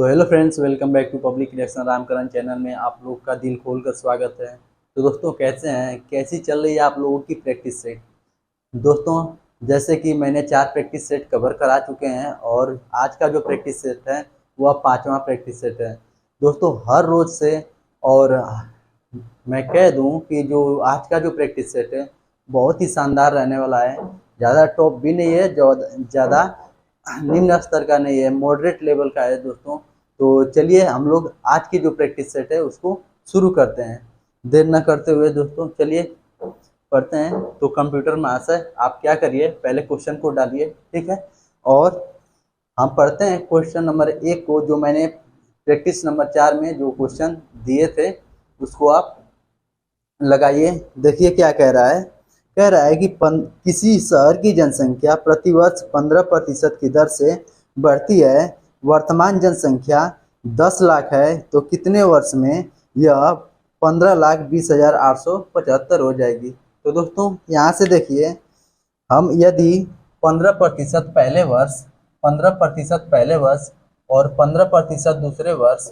तो hello friends, welcome back to public reaction Ramkaran channel में आप लोग का दिल खोल कर स्वागत है। तो दोस्तों, कैसे हैं, कैसी चल रही है आप लोगों की प्रैक्टिस सेट। दोस्तों, जैसे कि मैंने 4 प्रैक्टिस सेट कवर करा चुके हैं और आज का जो प्रैक्टिस सेट है वो अब 5वां प्रैक्टिस सेट है। दोस्तों, हर रोज़ से और मैं कह दूं कि जो आज का जो प्रैक्टिस सेट है बहुत ही शानदार रहने वाला है। ज़्यादा टॉप भी नहीं है, ज़्यादा निम्न स्तर का नहीं है, मॉडरेट लेवल का है दोस्तों। तो चलिए हम लोग आज की जो प्रैक्टिस सेट है उसको शुरू करते हैं। देर न करते हुए दोस्तों चलिए पढ़ते हैं। तो कंप्यूटर महाशय आप क्या करिए, पहले क्वेश्चन को डालिए, ठीक है। और हम पढ़ते हैं क्वेश्चन नंबर 1 को, जो मैंने प्रैक्टिस नंबर 4 में जो क्वेश्चन दिए थे उसको आप लगाइए। देखिए क्या कह रहा है कि किसी शहर की जनसंख्या प्रतिवर्ष 15% की दर से बढ़ती है। वर्तमान जनसंख्या 10 लाख है, तो कितने वर्ष में यह 15,20,875 हो जाएगी। तो दोस्तों यहाँ से देखिए, हम यदि 15% पहले वर्ष, 15% पहले वर्ष और 15% दूसरे वर्ष,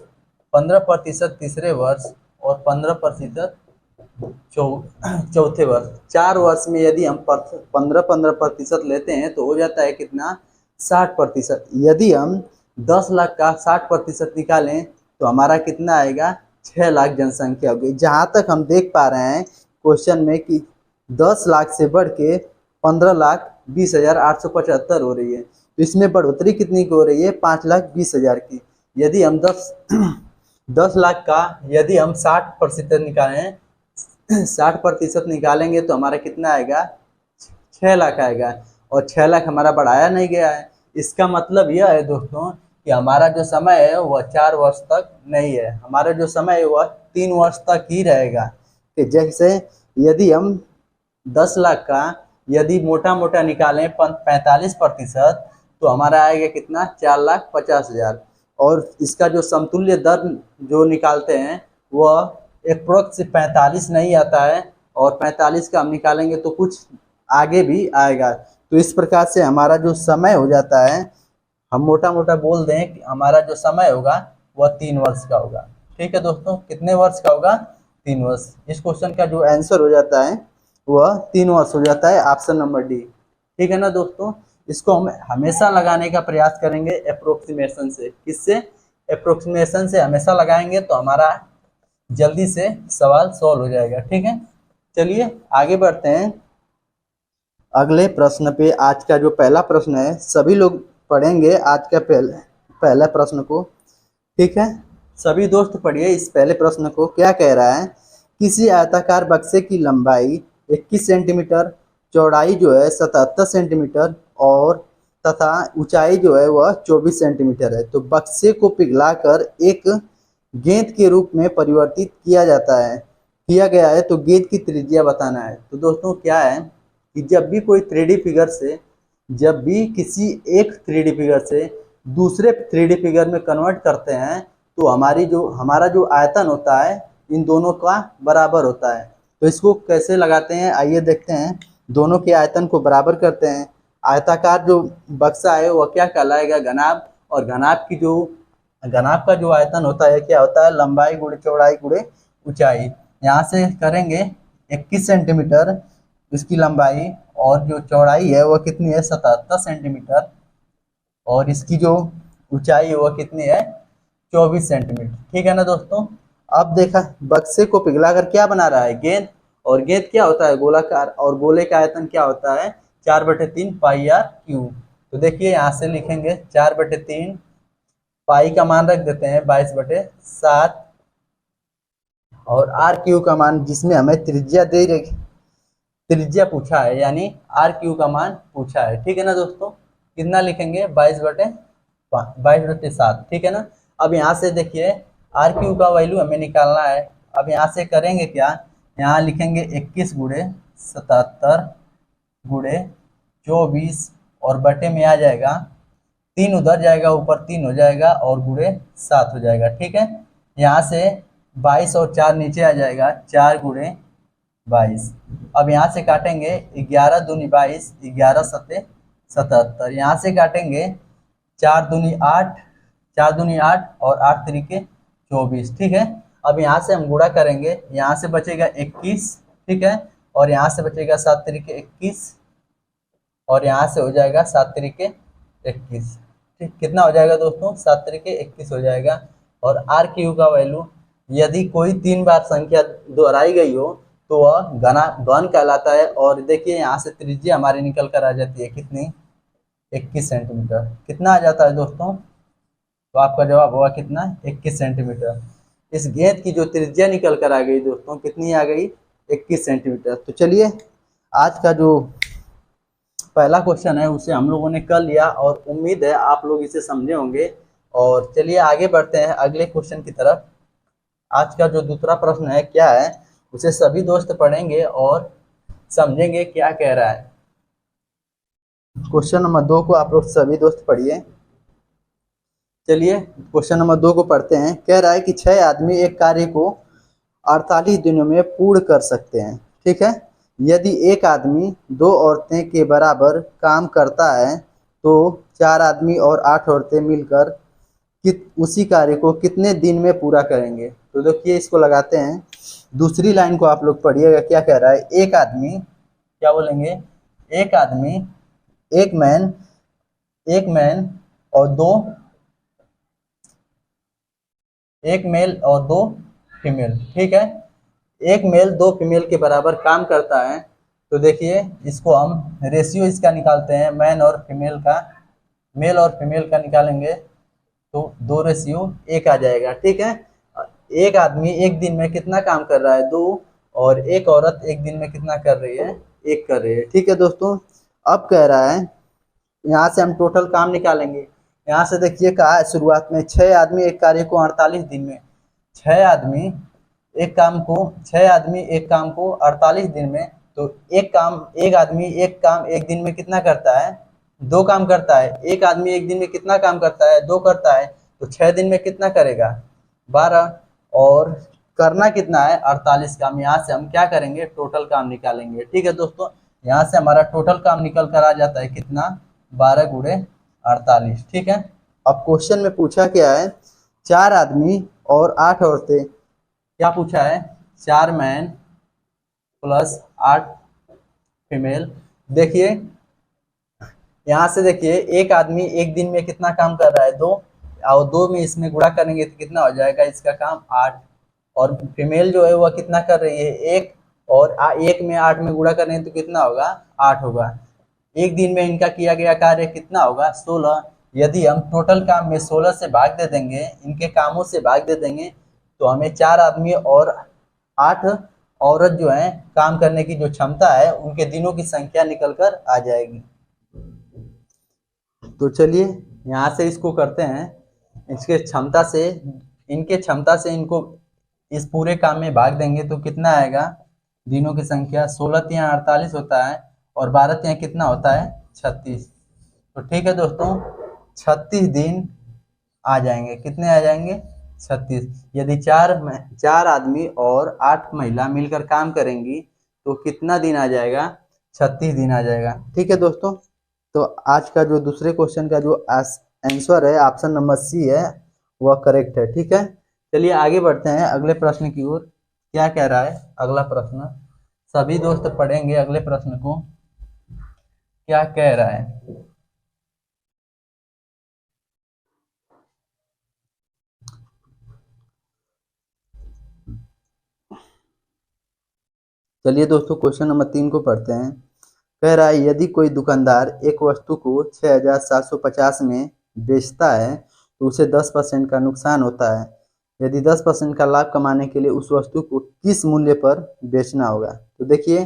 15% तीसरे वर्ष और 15% चौथे वर्ष, 4 वर्ष में यदि हम 15% लेते हैं तो हो जाता है कितना, 60%। यदि हम 10 लाख का 60% निकालें तो हमारा कितना आएगा, 6 लाख जनसंख्या होगी। जहाँ तक हम देख पा रहे हैं क्वेश्चन में कि 10 लाख से बढ़ के 15,20,875 हो रही है, तो इसमें बढ़ोतरी कितनी की हो रही है, 5,20,000 की। यदि हम 10 लाख का यदि हम 60% निकालें, 60% निकालेंगे तो हमारा कितना आएगा, 6 लाख आएगा। और 6 लाख हमारा बढ़ाया नहीं गया है। इसका मतलब यह है दोस्तों कि हमारा जो समय है वह 4 वर्ष तक नहीं है, हमारा जो समय है वह 3 वर्ष तक ही रहेगा। कि जैसे यदि हम 10 लाख का यदि मोटा निकालें 45%, तो हमारा आएगा कितना, 4,50,000। और इसका जो समतुल्य दर जो निकालते हैं वह अप्रोक्स 45 नहीं आता है, और 45 का हम निकालेंगे तो कुछ आगे भी आएगा। तो इस प्रकार से हमारा जो समय हो जाता है, हम मोटा बोल दें कि हमारा जो समय होगा वह 3 वर्ष का होगा। ठीक है दोस्तों, कितने वर्ष का होगा, 3 वर्ष। इस क्वेश्चन का जो आंसर हो जाता है वह 3 वर्ष हो जाता है, ऑप्शन नंबर डी। ठीक है ना दोस्तों, इसको हम हमेशा लगाने का प्रयास करेंगे अप्रोक्सीमेशन से। किससे, अप्रोक्सीमेशन से हमेशा लगाएंगे तो हमारा जल्दी से सवाल सॉल्व हो जाएगा। ठीक है, चलिए आगे बढ़ते हैं अगले प्रश्न पे। आज का जो पहला प्रश्न है, सभी लोग पढ़ेंगे आज का पहला प्रश्न को, ठीक है। सभी दोस्त पढ़िए इस पहले प्रश्न को। क्या कह रहा है, किसी आयताकार बक्से की लंबाई 21 सेंटीमीटर, चौड़ाई जो है 77 सेंटीमीटर और तथा ऊंचाई जो है वह 24 सेंटीमीटर है। तो बक्से को पिघलाकर एक गेंद के रूप में परिवर्तित किया गया है, तो गेंद की त्रिज्या बताना है। तो दोस्तों क्या है कि जब भी किसी एक 3D फिगर से दूसरे 3D फिगर में कन्वर्ट करते हैं तो हमारा जो आयतन होता है इन दोनों का बराबर होता है। तो इसको कैसे लगाते हैं, आइए देखते हैं। दोनों के आयतन को बराबर करते हैं। आयताकार जो बक्सा है वह क्या कहलाएगा, घनाभ। और घनाभ का जो आयतन होता है क्या होता है, लंबाई गुणे चौड़ाई गुणे ऊंचाई। यहाँ से करेंगे 21 सेंटीमीटर इसकी लंबाई, और जो चौड़ाई है वह कितनी है, 77 सेंटीमीटर, और इसकी जो ऊंचाई है वह कितनी है, 24 सेंटीमीटर। ठीक है ना दोस्तों। अब देखा, बक्से को पिघलाकर क्या बना रहा है, गेंद। और गेंद क्या होता है, गोलाकार, और गोले का आयतन क्या होता है, 4/3 पाई आर क्यूब। तो देखिए यहाँ से लिखेंगे 4/3, पाई का मान रख देते हैं 22/7, और आर क्यू का मान, जिसमें हमें त्रिज्या पूछा है, यानी आर क्यू का मान पूछा है। ठीक है ना दोस्तों, कितना लिखेंगे, 22/7। ठीक है ना। अब यहाँ से देखिए आर क्यू का वैल्यू हमें निकालना है। अब यहाँ से करेंगे क्या, यहाँ लिखेंगे 21 गुणे 77 गुणे 24, और बटे में आ जाएगा 3 उधर जाएगा, ऊपर 3 हो जाएगा, और गुणे 7 हो जाएगा। ठीक है, यहाँ से 22 और 4 नीचे आ जाएगा, 4 गुणे 22। अब यहाँ से काटेंगे 11 दूनी 22, 11 सत्ते 77। यहाँ से काटेंगे 4 दूनी 8, 4 दूनी 8 और 8 तरीके 24, ठीक है। अब यहाँ से हम गुणा करेंगे, यहाँ से बचेगा 21, ठीक है, और यहाँ से बचेगा 7 तरीके 21, और यहाँ से हो जाएगा 7 तरीके 21, ठीक। कितना हो जाएगा दोस्तों? 7 तरीके 21 हो जाएगा। और आर क्यू का वैल्यू, यदि कोई 3 बार संख्या दोहराई गई हो तो वह घन कहलाता है। और देखिए यहाँ से त्रिज्या हमारी निकल कर आ जाती है कितनी? 21 सेंटीमीटर। कितना आ जाता है दोस्तों? तो आपका जवाब होगा कितना? 21 सेंटीमीटर। इस गेंद की जो त्रिज्या निकल कर आ गई दोस्तों, कितनी आ गई? 21 सेंटीमीटर। तो चलिए आज का जो पहला क्वेश्चन है उसे हम लोगों ने कर लिया, और उम्मीद है आप लोग इसे समझे होंगे। और चलिए आगे बढ़ते हैं अगले क्वेश्चन की तरफ। आज का जो दूसरा प्रश्न है क्या है, उसे सभी दोस्त पढ़ेंगे और समझेंगे क्या कह रहा है। क्वेश्चन नंबर 2 को आप लोग सभी दोस्त पढ़िए। चलिए क्वेश्चन नंबर 2 को पढ़ते हैं। कह रहा है कि 6 आदमी एक कार्य को 48 दिनों में पूर्ण कर सकते हैं, ठीक है। यदि एक आदमी 2 औरतें के बराबर काम करता है तो 4 आदमी और 8 औरतें मिलकर उसी कार्य को कितने दिन में पूरा करेंगे? तो देखिए इसको लगाते हैं। दूसरी लाइन को आप लोग पढ़िएगा, क्या कह रहा है? एक आदमी, क्या बोलेंगे? एक आदमी, एक मैन और एक मेल और 2 फीमेल, ठीक है। एक मेल 2 फीमेल के बराबर काम करता है। तो देखिए इसको हम रेशियो इसका निकालते हैं, मैन और फीमेल का, मेल और फीमेल का निकालेंगे तो 2:1 आ जाएगा, ठीक है। एक आदमी एक दिन में कितना काम कर रहा है? 2, और एक औरत एक दिन में कितना कर रही है? 1 कर रही है, ठीक है दोस्तों। अब कह रहा है यहाँ से हम टोटल काम निकालेंगे। यहाँ से देखिए कहा है शुरुआत में 6 आदमी एक कार्य को 48 दिन में, 6 आदमी एक काम को 48 दिन में, तो एक आदमी एक काम एक दिन में कितना करता है? 2 काम करता है। एक आदमी एक दिन में कितना काम करता है? 2 करता है। तो 6 दिन में कितना करेगा? 12। और करना कितना है? 48 काम। यहाँ से हम क्या करेंगे? टोटल काम निकालेंगे, ठीक है दोस्तों। यहाँ से हमारा टोटल काम निकल कर आ जाता है कितना? 12 गुणे 48, ठीक है। अब क्वेश्चन में पूछा क्या है? 4 आदमी और 8 औरतें, क्या पूछा है? 4 मैन प्लस 8 फीमेल। देखिए यहाँ से देखिए एक आदमी एक दिन में कितना काम कर रहा है? 2, और 2 में इसमें गुणा करेंगे तो कितना हो जाएगा इसका काम? 8। और फीमेल जो है वह कितना कर रही है? 1, और 1 में 8 में गुणा करेंगे तो कितना होगा? 8 होगा। एक दिन में इनका किया गया कार्य कितना होगा? 16। यदि हम टोटल काम में 16 से भाग दे देंगे, इनके कामों से भाग दे देंगे, तो हमें 4 आदमी और 8 औरत जो है काम करने की जो क्षमता है उनके दिनों की संख्या निकल कर आ जाएगी। तो चलिए यहाँ से इसको करते हैं। इनके क्षमता से इनको इस पूरे काम में भाग देंगे तो कितना आएगा? दिनों की संख्या 16 तिया 48 होता है, और 12 तिया कितना होता है? 36। तो ठीक है दोस्तों, 36 दिन आ जाएंगे। कितने आ जाएंगे? 36। यदि 4 आदमी और 8 महिला मिलकर काम करेंगी तो कितना दिन आ जाएगा? 36 दिन आ जाएगा, ठीक है दोस्तों। तो आज का जो दूसरे क्वेश्चन का जो आंसर है ऑप्शन नंबर सी है, वह करेक्ट है, ठीक है। चलिए आगे बढ़ते हैं अगले प्रश्न की ओर। क्या कह रहा है अगला प्रश्न? सभी दोस्त पढ़ेंगे अगले प्रश्न को, क्या कह रहा है। चलिए दोस्तों क्वेश्चन नंबर 3 को पढ़ते हैं। कह रहा है यदि कोई दुकानदार एक वस्तु को 6750 में बेचता है तो उसे 10% का नुकसान होता है। यदि 10% का लाभ कमाने के लिए उस वस्तु को किस मूल्य पर बेचना होगा? तो देखिए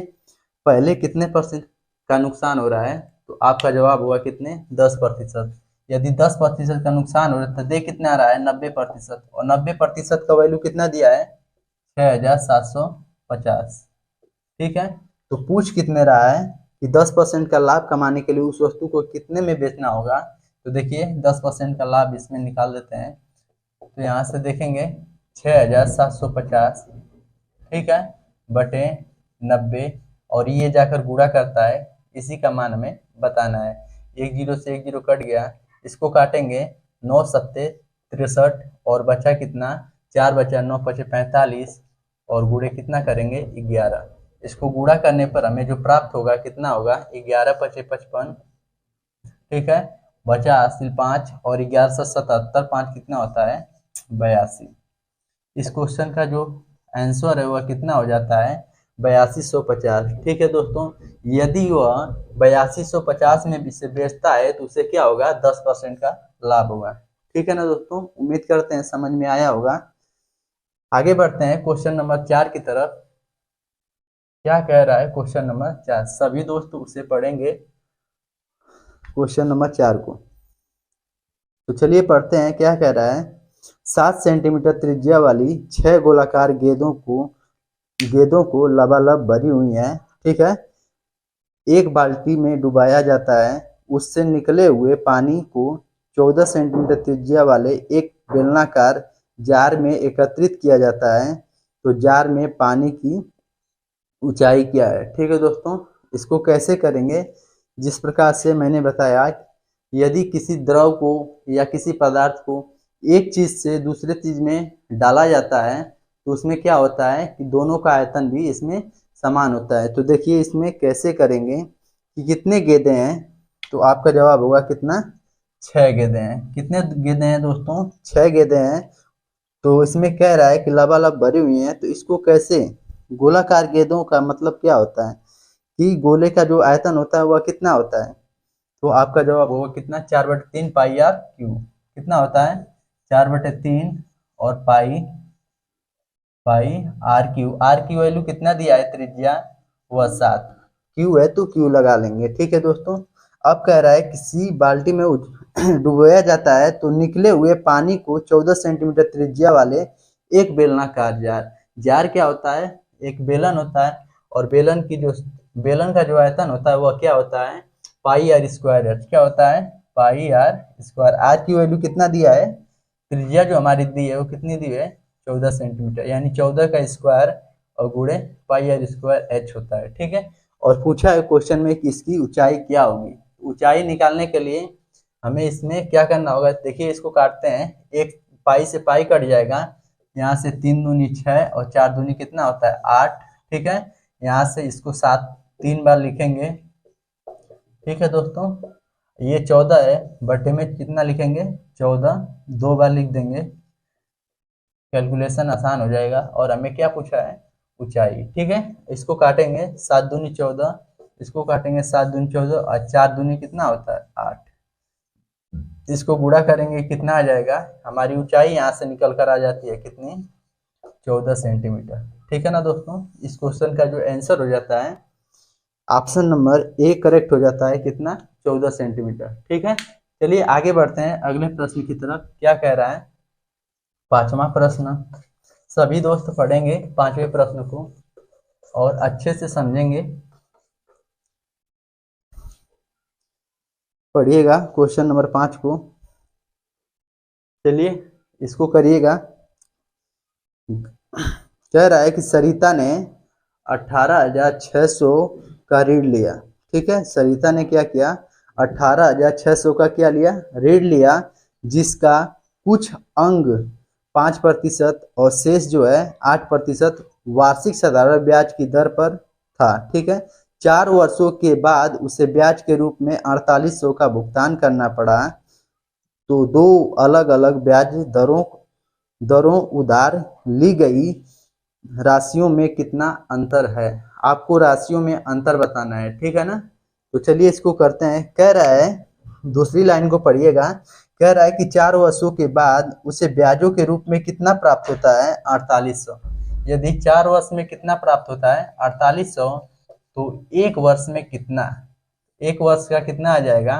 पहले कितने परसेंट का नुकसान हो रहा है, तो आपका जवाब हुआ कितने? 10%। यदि 10% का नुकसान हो रहा है तो दे कितना आ रहा है? 90%। और 90% का वैल्यू कितना दिया है? 6750, ठीक है। तो पूछ कितने रहा है कि 10% का लाभ कमाने के लिए उस वस्तु को कितने में बेचना होगा। तो देखिए 10% का लाभ इसमें निकाल देते हैं। तो यहाँ से देखेंगे 6750, ठीक है, बटे 90, और ये जाकर गुणा करता है, इसी का मान हमें बताना है। 1 0 से 1 0 कट गया, इसको काटेंगे 9 सत्ते 63 और बचा कितना, 4 बचा 9 पचे 45 और गुणे कितना करेंगे 11। इसको गुणा करने पर हमें जो प्राप्त होगा कितना होगा 11 पचे 55, ठीक है। बचा हासिल 5 और 11 से 77, 5 कितना होता है 82। इस क्वेश्चन का जो आंसर है वह कितना हो जाता है 8250, ठीक है दोस्तों। यदि वह 8250 में से बेचता है तो उसे क्या होगा 10% का लाभ होगा, ठीक है ना दोस्तों। उम्मीद करते हैं समझ में आया होगा। आगे बढ़ते हैं क्वेश्चन नंबर 4 की तरफ। क्या कह रहा है क्वेश्चन नंबर 4, सभी दोस्त उसे पढ़ेंगे क्वेश्चन नंबर 4 को। तो चलिए पढ़ते हैं क्या कह रहा है। 7 सेंटीमीटर त्रिज्या वाली 6 गोलाकार गेंदों को लबालब भरी हुई है, ठीक है। एक बाल्टी में डुबाया जाता है, उससे निकले हुए पानी को 14 सेंटीमीटर त्रिज्या वाले एक बेलनाकार जार में एकत्रित किया जाता है। तो जार में पानी की ऊंचाई क्या है, ठीक है दोस्तों। इसको कैसे करेंगे, जिस प्रकार से मैंने बताया, यदि किसी द्रव को या किसी पदार्थ को एक चीज से दूसरे चीज में डाला जाता है तो उसमें क्या होता है कि दोनों का आयतन भी इसमें समान होता है। तो देखिए इसमें कैसे करेंगे कि कितने गेंदें हैं, तो आपका जवाब होगा कितना 6 गेंदें हैं। कितने गेंदें हैं दोस्तों 6 गेंदें हैं। तो इसमें कह रहा है कि लबालब भरी हुई है, तो इसको कैसे, गोलाकार गेंदों का मतलब क्या होता है कि गोले का जो आयतन होता है वह कितना होता है। तो आपका जवाब होगा कितना 4/3 पाई आर क्यू। कितना होता है 4/3 और पाई आर की वैल्यू कितना दिया है त्रिज्या वह 7, क्यू है तो क्यू लगा लेंगे, ठीक है दोस्तों। अब कह रहा है किसी बाल्टी में डुबोया जाता है तो निकले हुए पानी को 14 सेंटीमीटर त्रिज्या वाले एक बेलनाकार जार क्या होता है, एक बेलन होता है। और बेलन का जो आयतन होता है वह क्या होता है पाई आर स्क्वायर एच। क्या होता है पाई आर स्क्वायर। आर की वैल्यू कितना दिया है, त्रिज्या जो हमारी दी है वो कितनी दी है 14 सेंटीमीटर, यानी 14 का स्क्वायर और गुणे पाई आर स्क्वायर एच होता है, ठीक है। और पूछा है क्वेश्चन में कि इसकी ऊंचाई क्या होगी। ऊंचाई निकालने के लिए हमें इसमें क्या करना होगा, देखिए इसको काटते हैं, एक पाई से पाई कट जाएगा, यहाँ से 3 दूनी 6 और 4 दूनी कितना होता है 8, ठीक है। यहाँ से इसको 7 3 बार लिखेंगे, ठीक है दोस्तों। ये 14 है, बटे में कितना लिखेंगे 14, 2 बार लिख देंगे, कैलकुलेशन आसान हो जाएगा। और हमें क्या पूछा है ऊंचाई, ठीक है। इसको काटेंगे 7 दूनी 14, इसको काटेंगे 7 दूनी 14 और 4 दूनी कितना होता है 8। इसको गुणा करेंगे कितना आ जाएगा, हमारी ऊंचाई यहाँ से निकल कर आ जाती है कितनी 14 सेंटीमीटर, ठीक है ना दोस्तों। इस क्वेश्चन का जो आंसर हो जाता है ऑप्शन नंबर ए करेक्ट हो जाता है कितना 14 सेंटीमीटर, ठीक है। चलिए आगे बढ़ते हैं अगले प्रश्न की तरफ। क्या कह रहा है 5वां प्रश्न। सभी दोस्त पढ़ेंगे 5वें प्रश्न को और अच्छे से समझेंगे। पढ़िएगा क्वेश्चन नंबर 5 को, चलिए इसको करिएगा। कह रहा है कि सरिता ने 18,600 का ऋण लिया, ठीक है। सरिता ने क्या किया 18,600 का क्या लिया ऋण लिया, जिसका कुछ अंग 5% और शेष जो है 8% वार्षिक साधारण ब्याज की दर पर था, ठीक है। 4 वर्षों के बाद उसे ब्याज के रूप में 4800 का भुगतान करना पड़ा। तो दो अलग अलग ब्याज दरों उधार ली गई राशियों में कितना अंतर है। आपको राशियों में अंतर बताना है, ठीक है ना। तो चलिए इसको करते हैं। कह रहा है दूसरी लाइन को पढ़िएगा। कह रहा है कि 4 वर्षों के बाद उसे ब्याजों के रूप में कितना प्राप्त होता है 4800। यदि 4 वर्ष में कितना प्राप्त होता है 4800, तो 1 वर्ष में कितना, 1 वर्ष का कितना आ जाएगा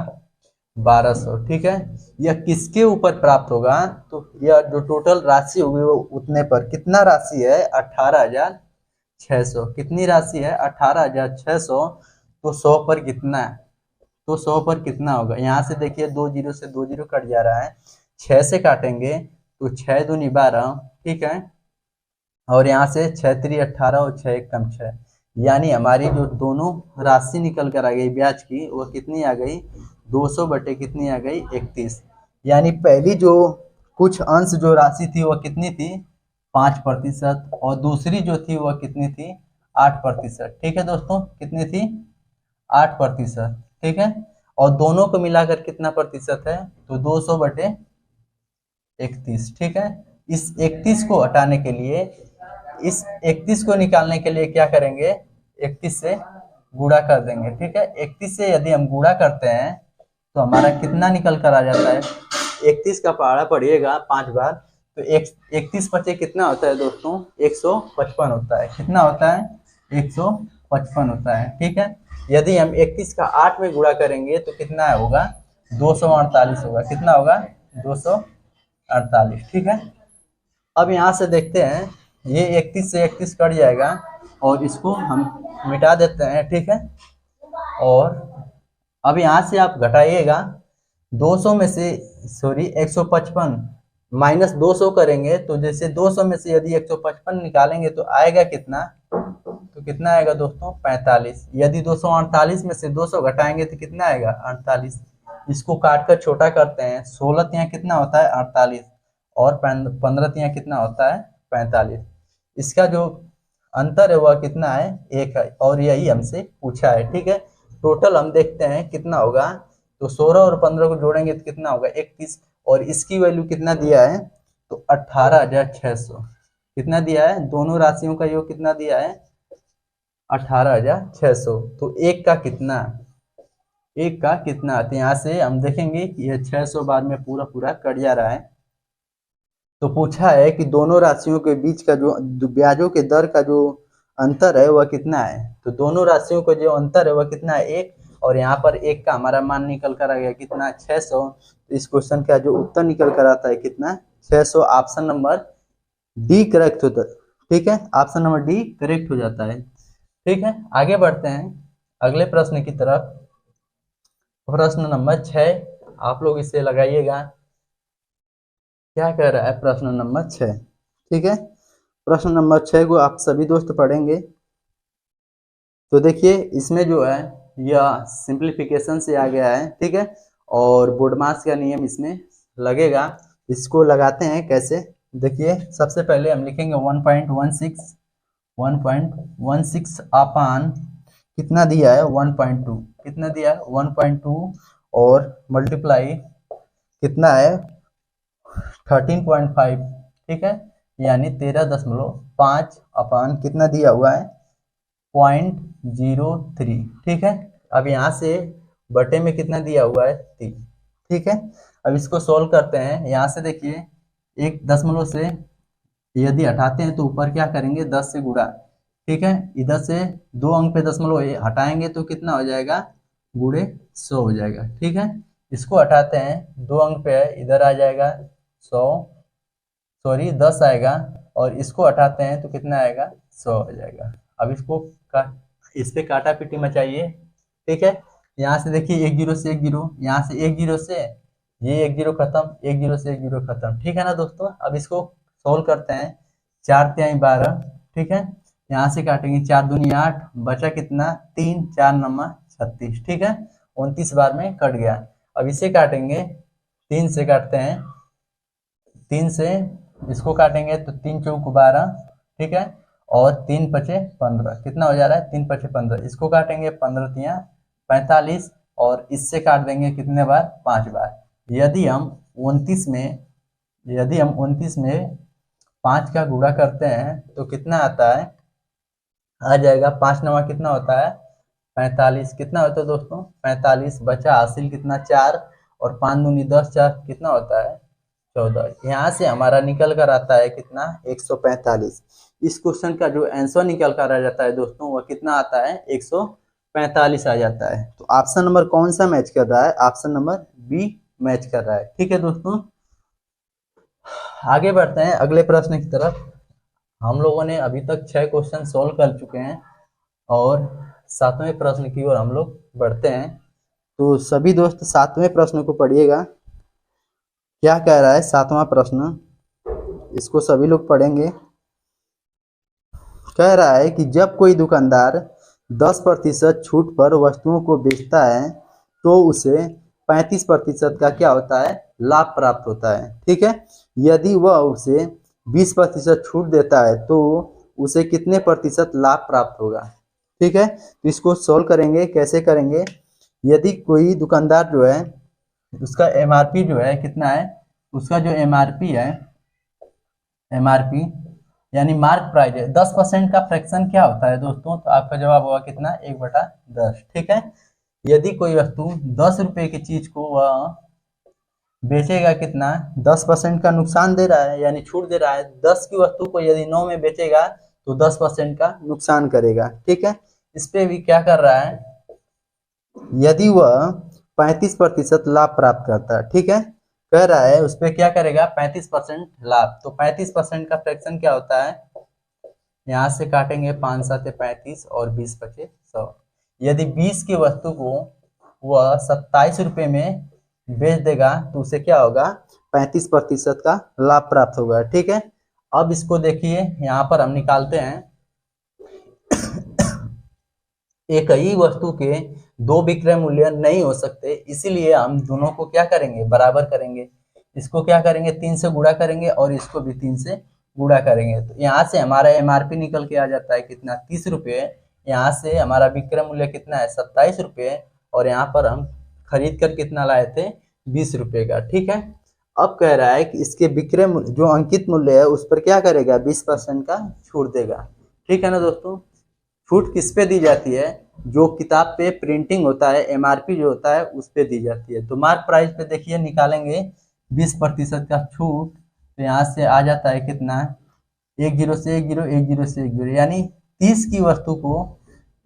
1200, ठीक है। यह किसके ऊपर प्राप्त होगा, तो यह जो टोटल राशि होगी वो उतने पर, कितना राशि है 18,600। कितनी राशि है 18,600, तो 100 पर कितना है, तो 100 पर कितना होगा। यहाँ से देखिए 2 जीरो से 2 जीरो कट जा रहा है, 6 से काटेंगे तो 6 दूनी 12, ठीक है। और यहाँ से 6 3 18 और 6 1 कम 6, यानी हमारी जो दोनों राशि निकल कर आ गई ब्याज की वो कितनी आ गई 200 बटे कितनी आ गई 31। यानी पहली जो कुछ अंश जो राशि थी वह कितनी थी 5%, और दूसरी जो थी वह कितनी थी 8%। ठीक है दोस्तों, कितनी थी 8%। ठीक है, और दोनों को मिलाकर कितना प्रतिशत है, तो 200/31। ठीक है, इस 31 को हटाने के लिए, इस 31 को निकालने के लिए क्या करेंगे, 31 से गुणा कर देंगे। ठीक है, 31 से यदि हम गुणा करते हैं तो हमारा कितना निकल कर आ जाता है, 31 का पहाड़ा पढ़िएगा 5 बार, तो 31 पचे कितना होता है दोस्तों, 155 होता है। कितना होता है, 155 होता है। ठीक है, यदि हम 31 का 8 में गुणा करेंगे तो कितना होगा, 248 होगा। कितना होगा, 248। ठीक है, अब यहाँ से देखते हैं, ये 31 से 31 कट जाएगा और इसको हम मिटा देते हैं। ठीक है, और अब यहाँ से आप घटाइएगा 200 में से, सॉरी 155 माइनस 200 करेंगे, तो जैसे 200 में से यदि 155 निकालेंगे तो आएगा कितना, तो कितना आएगा दोस्तों 45। यदि 248 में से 200 घटाएंगे तो कितना आएगा 48। इसको काट कर छोटा करते हैं, 16 तिया कितना होता है 48, और 15 तिया कितना होता है 45। इसका जो अंतर है वह कितना है, 1 है, और यही हमसे पूछा है। ठीक है, टोटल हम देखते हैं कितना होगा, तो 16 और 15 को जोड़ेंगे तो कितना होगा 31, और इसकी वैल्यू कितना दिया है, तो 18,600। कितना दिया है, दोनों राशियों का योग कितना दिया है 18,600। तो एक का कितना, एक का कितना, तो यहाँ से हम देखेंगे कि यह 600 बाद में पूरा पूरा कट जा रहा है। तो पूछा है कि दोनों राशियों के बीच का जो ब्याजों के दर का जो अंतर है वह कितना है, तो दोनों राशियों का जो अंतर है वह कितना है 1, और यहाँ पर 1 का हमारा मान निकल कर आ गया कितना 600। तो इस क्वेश्चन का जो उत्तर निकल कर आता है कितना 600। ऑप्शन नंबर डी करेक्ट होता है। ठीक है, ऑप्शन नंबर डी करेक्ट हो जाता है। ठीक है, आगे बढ़ते हैं अगले प्रश्न की तरफ। प्रश्न नंबर 6, आप लोग इसे लगाइएगा, क्या कह रहा है प्रश्न नंबर 6। ठीक है, प्रश्न नंबर 6 को आप सभी दोस्त पढ़ेंगे। तो देखिए इसमें जो है यह सिंप्लीफिकेशन से आ गया है। ठीक है, और बोर्डमास का नियम इसमें लगेगा। इसको लगाते हैं कैसे, देखिए सबसे पहले हम लिखेंगे 1.16 अपान कितना दिया है 1.2, कितना दिया है 1.2, और मल्टीप्लाई कितना है 13.5। ठीक है, यानी 13.5 अपान कितना दिया हुआ है 0.03। ठीक है, अब यहाँ से बटे में कितना दिया हुआ है 3। ठीक है, अब इसको सोल्व करते हैं। यहाँ से देखिए 1 दशमलव से यदि हटाते हैं तो ऊपर क्या करेंगे 10 से गुणा। ठीक है, इधर से 2 अंक पे दशमलव हटाएंगे तो कितना हो जाएगा, गुणे 100 हो जाएगा। ठीक है, इसको हटाते हैं, 2 अंक पे है, इधर आ जाएगा 100, सॉरी 10 आएगा, और इसको हटाते हैं तो कितना आएगा 100 हो जाएगा। अब इसको इस पे काटा पीटी मचाइए। ठीक है, यहाँ से देखिए 1 0 से 1 0, यहाँ से 1 0 से ये 1 0 खत्म, 1 0 से 1 0 खत्म। ठीक है ना दोस्तों, अब इसको सोल्व करते हैं, 4 तिहाई 12। ठीक है, यहाँ से काटेंगे 4 दूनी 8, बचा कितना 3, 4 9 36। ठीक है, 29 बार में कट गया। अब इसे काटेंगे, 3 से काटते हैं, 3 से इसको काटेंगे तो 3 चौक 12। ठीक है, और 3 पचे 15, कितना हो जा रहा है 3 पचे 15। इसको काटेंगे 15 तिया 45, और इससे काट देंगे कितने बार 5 बार। यदि हम 29 में 5 का गुणा करते हैं तो कितना आता है, आ जाएगा 5 9 कितना होता है 45। कितना होता है दोस्तों 45, बचा हासिल कितना 4, और 5 दूनी 10, 4 कितना होता है 14। यहाँ से हमारा निकल कर आता है कितना 145। इस क्वेश्चन का जो आंसर निकल कर आ जाता है दोस्तों वह कितना आता है 145 आ जाता है। तो ऑप्शन नंबर कौन सा मैच कर रहा है, ऑप्शन नंबर बी मैच कर रहा है। ठीक है दोस्तों, आगे बढ़ते हैं अगले प्रश्न की तरफ। हम लोगों ने अभी तक 6 क्वेश्चन सोल्व कर चुके हैं, और 7वें प्रश्न की ओर हम लोग बढ़ते हैं। तो सभी दोस्त 7वें प्रश्न को पढ़िएगा, क्या कह रहा है 7वां प्रश्न, इसको सभी लोग पढ़ेंगे। कह रहा है कि जब कोई दुकानदार 10% छूट पर वस्तुओं को बेचता है तो उसे 35% का क्या होता है लाभ प्राप्त होता है। ठीक है, यदि वह उसे 20% छूट देता है तो उसे कितने प्रतिशत लाभ प्राप्त होगा। ठीक है, तो इसको सॉल्व करेंगे। कैसे करेंगे, यदि कोई दुकानदार जो है उसका एमआरपी जो है कितना है, उसका जो एमआरपी है, एमआरपी यानी मार्क प्राइस है, 10% का फ्रैक्शन क्या होता है दोस्तों, तो आपका जवाब होगा कितना, 1/10। ठीक है, यदि कोई वस्तु 10 रुपए की चीज को वह बेचेगा कितना, 10% का नुकसान दे रहा है यानी छूट दे रहा है। 10 की वस्तु को यदि 9 में बेचेगा तो 10% का नुकसान करेगा। ठीक है, इस पे भी क्या कर रहा है, यदि वह 35% लाभ प्राप्त करता है, ठीक है, कह रहा है उस पर क्या करेगा, 35% लाभ। तो 35% का फ्रैक्शन क्या होता है, यहाँ से काटेंगे 5 7 35 और 20 बचे 100। यदि 20 की वस्तु को वह 27 रुपये में बेच देगा तो उसे क्या होगा, 35% का लाभ प्राप्त होगा। ठीक है, अब इसको देखिए, यहाँ पर हम निकालते हैं एक ही वस्तु के दो विक्रय मूल्य नहीं हो सकते, इसीलिए हम दोनों को क्या करेंगे, बराबर करेंगे। इसको क्या करेंगे, 3 से गुणा करेंगे और इसको भी 3 से गुणा करेंगे। तो यहाँ से हमारा एमआरपी निकल के आ जाता है कितना, 30 रुपये। यहाँ से हमारा विक्रय मूल्य कितना है, 27 रुपये, और यहाँ पर हम खरीद कर कितना लाए थे, 20 रुपये का। ठीक है, अब कह रहा है कि इसके विक्रय जो अंकित मूल्य है उस पर क्या करेगा, 20% का छूट देगा। ठीक है ना दोस्तों, छूट किस पे दी जाती है, जो किताब पे प्रिंटिंग होता है, एमआरपी जो होता है उस पे दी जाती है। तो मार्क प्राइस पे देखिए निकालेंगे 20% का छूट, तो यहाँ से आ जाता है कितना, 1 0 से 1 0 1 0 से 1 0, यानी 30 की वस्तु को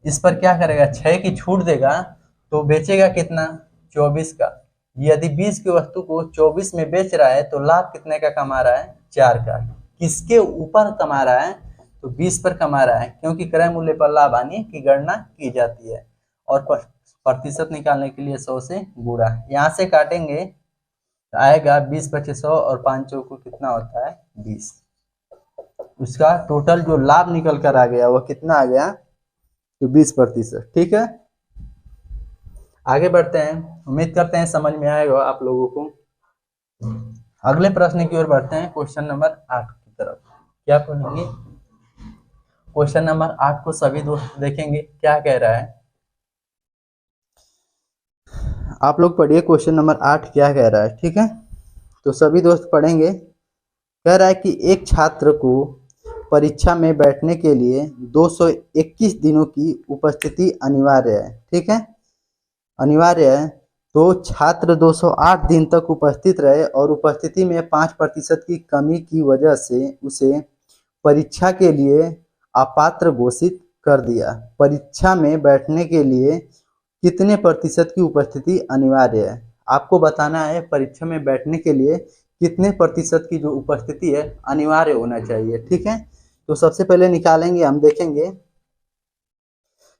इस पर क्या करेगा, 6 की छूट देगा तो बेचेगा कितना, 24 का। यदि 20 की वस्तु को 24 में बेच रहा है तो लाभ कितने का कमा रहा है, 4 का। किसके ऊपर कमा रहा है, तो 20 पर कमा रहा है, क्योंकि क्रय मूल्य पर लाभ हानि की गणना की जाती है और प्रतिशत निकालने के लिए 100 से गुणा। यहाँ से काटेंगे तो आएगा 20 बचे 100 और 5 चौको कितना होता है, 20। उसका टोटल जो लाभ निकल कर आ गया वो कितना आ गया, तो 20%। ठीक है, आगे बढ़ते हैं, उम्मीद करते हैं समझ में आएगा आप लोगों को। अगले प्रश्न की ओर बढ़ते हैं, क्वेश्चन नंबर 8 की तरफ। क्या पढ़ेंगे, क्वेश्चन नंबर 8 को सभी दोस्त देखेंगे, क्या कह रहा है, आप लोग पढ़िए क्वेश्चन नंबर 8 क्या कह रहा है। ठीक है, तो सभी दोस्त पढ़ेंगे। कह रहा है कि एक छात्र को परीक्षा में बैठने के लिए 221 दिनों की उपस्थिति अनिवार्य है। ठीक है, अनिवार्य है, तो छात्र 208 दिन तक उपस्थित रहे और उपस्थिति में 5% की कमी की वजह से उसे परीक्षा के लिए अपात्र घोषित कर दिया। परीक्षा में बैठने के लिए कितने प्रतिशत की उपस्थिति अनिवार्य है, आपको बताना है परीक्षा में बैठने के लिए कितने प्रतिशत की जो उपस्थिति है अनिवार्य होना चाहिए। ठीक है, तो सबसे पहले निकालेंगे, हम देखेंगे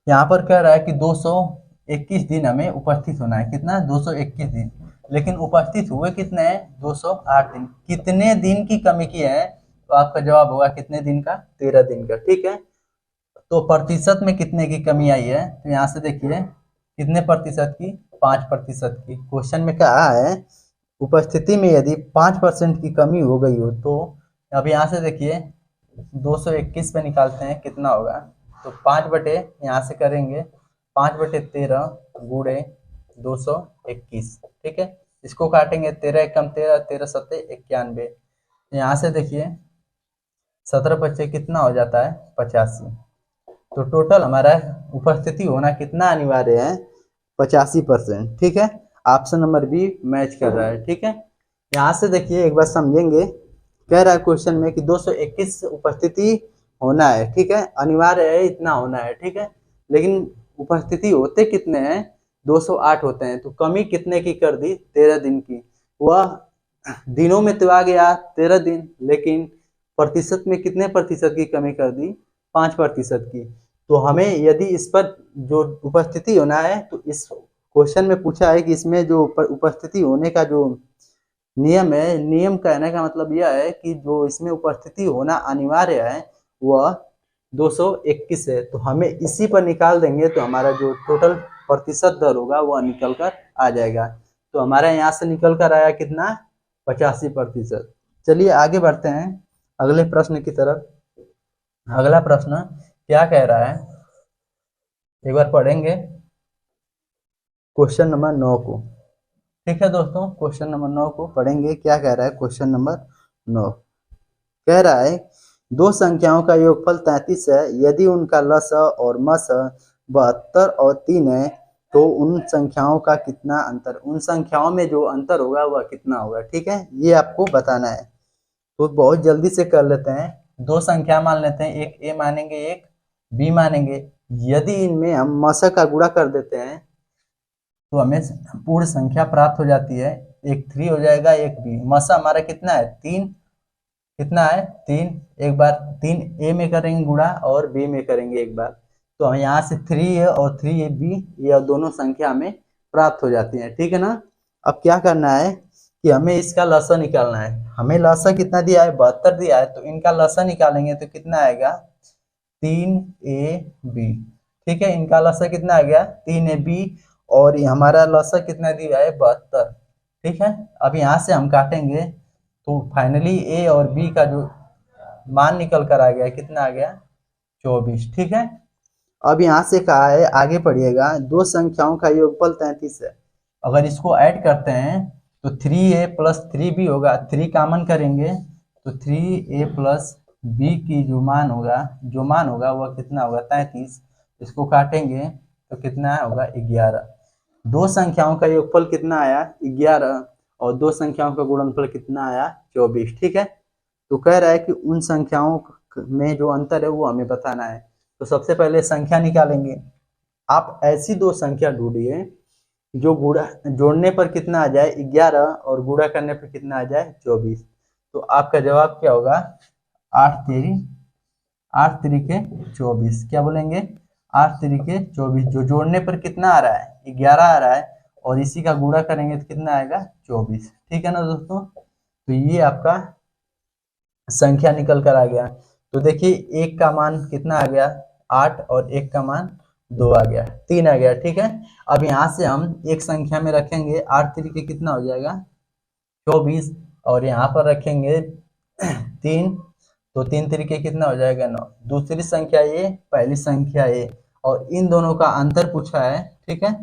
यहाँ पर कह रहा है कि 221 दिन हमें उपस्थित होना है, कितना, 221 दिन, लेकिन उपस्थित हुए कितने हैं, 208 दिन। कितने दिन की कमी की है, तो आपका जवाब होगा कितने दिन का, 13 दिन का। ठीक है, तो प्रतिशत में कितने की कमी आई है, तो यहाँ से देखिए कितने प्रतिशत की, 5% की। क्वेश्चन में कहा है उपस्थिति में यदि 5% की कमी हो गई हो, तो अब यहाँ से देखिए 221 पे निकालते हैं कितना होगा, तो 5 बटे यहाँ से करेंगे 5/13 गुणे 221। ठीक है, इसको काटेंगे, 13 एकम 13, 13 सत्ते 91। यहाँ से देखिए 17 बच्चे कितना हो जाता है, 85। तो टोटल हमारा उपस्थिति होना कितना अनिवार्य है, 85%। ठीक है, ऑप्शन नंबर बी मैच कर रहा है। ठीक है, यहाँ से देखिए एक बार समझेंगे, कह रहा है क्वेश्चन में कि 221 उपस्थिति होना है। ठीक है, अनिवार्य है, इतना होना है। ठीक है, लेकिन उपस्थिति होते कितने हैं, 208 होते हैं, तो कमी कितने की कर दी, 13 दिन की। वह दिनों में तो आ गया 13 दिन, लेकिन प्रतिशत में कितने प्रतिशत की कमी कर दी, 5% की। तो हमें यदि इस पर जो उपस्थिति होना है, तो इस क्वेश्चन में पूछा है कि इसमें जो उपस्थिति होने का जो नियम है, नियम कहने का मतलब यह है कि जो इसमें उपस्थिति होना अनिवार्य है वह 221 है। तो हमें इसी पर निकाल देंगे तो हमारा जो टोटल प्रतिशत दर होगा वह निकल कर आ जाएगा। तो हमारा यहाँ से निकल कर आया कितना, 85%। चलिए आगे बढ़ते हैं अगले प्रश्न की तरफ। अगला प्रश्न क्या कह रहा है, एक बार पढ़ेंगे क्वेश्चन नंबर 9 को। ठीक है दोस्तों, क्वेश्चन नंबर 9 को पढ़ेंगे। क्या कह रहा है क्वेश्चन नंबर 9? कह रहा है दो संख्याओं का योगफल 33 है, यदि उनका लसा और मसा 72 और 3 है तो उन संख्याओं का कितना अंतर, उन संख्याओं में जो अंतर होगा वह कितना होगा। ठीक है, ये आपको बताना है। तो बहुत जल्दी से कर लेते हैं। दो संख्या मान लेते हैं, एक ए मानेंगे एक बी मानेंगे। यदि इनमें हम मसा का गुणा कर देते हैं तो हमें पूर्ण संख्या प्राप्त हो जाती है। एक 3 हो जाएगा, एक बी। मसा हमारा कितना है 3, कितना है 3। एक बार 3 ए में करेंगे गुणा और बी में करेंगे एक बार, तो हम यहाँ से 3 ए और 3 ए बी ये दोनों संख्या हमें प्राप्त हो जाती है। ठीक है ना। अब क्या करना है कि हमें इसका लसा निकालना है। हमें लसा कितना दिया है 72 दिया है, तो इनका लसा निकालेंगे तो कितना आएगा 3ab। ठीक है, इनका लसा कितना आ गया 3ab और हमारा लसा कितना दिया है 72। ठीक है, अब यहाँ से हम काटेंगे तो फाइनली ए और बी का जो मान निकल कर आ गया कितना आ गया 24। ठीक है, अब यहाँ से कहा है आगे पढ़िएगा दो संख्याओं का योगफल 33 है। अगर इसको ऐड करते हैं तो 3a प्लस 3b होगा। 3 कामन करेंगे तो 3a प्लस b की जो मान होगा वह कितना होगा 33। इसको काटेंगे तो कितना होगा 11। दो संख्याओं का योगफल कितना आया 11 और दो संख्याओं का गुणनफल कितना आया 24। ठीक है, तो कह रहा है कि उन संख्याओं में जो अंतर है वो हमें बताना है। तो सबसे पहले संख्या निकालेंगे। आप ऐसी दो संख्या ढूंढिए जो गुणा जोड़ने पर कितना आ जाए 11 और गुणा करने पर कितना आ जाए 24। तो आपका जवाब क्या होगा 8 तिरिके 24। क्या बोलेंगे 8 तिरिके 24। जो जोड़ने पर कितना आ रहा है 11 आ रहा है और इसी का गुणा करेंगे तो कितना आएगा 24। ठीक है ना दोस्तों, तो ये आपका संख्या निकल कर आ गया। तो देखिए एक का मान कितना आ गया 8 और एक का मान 2 आ गया, 3 आ गया। ठीक है, अब यहाँ से हम एक संख्या में रखेंगे 8 तिरिके कितना हो जाएगा 24 और यहाँ पर रखेंगे 3 तो 3 तिरिके कितना हो जाएगा 9। दूसरी संख्या ये, पहली संख्या ये, और इन दोनों का अंतर पूछा है। ठीक है,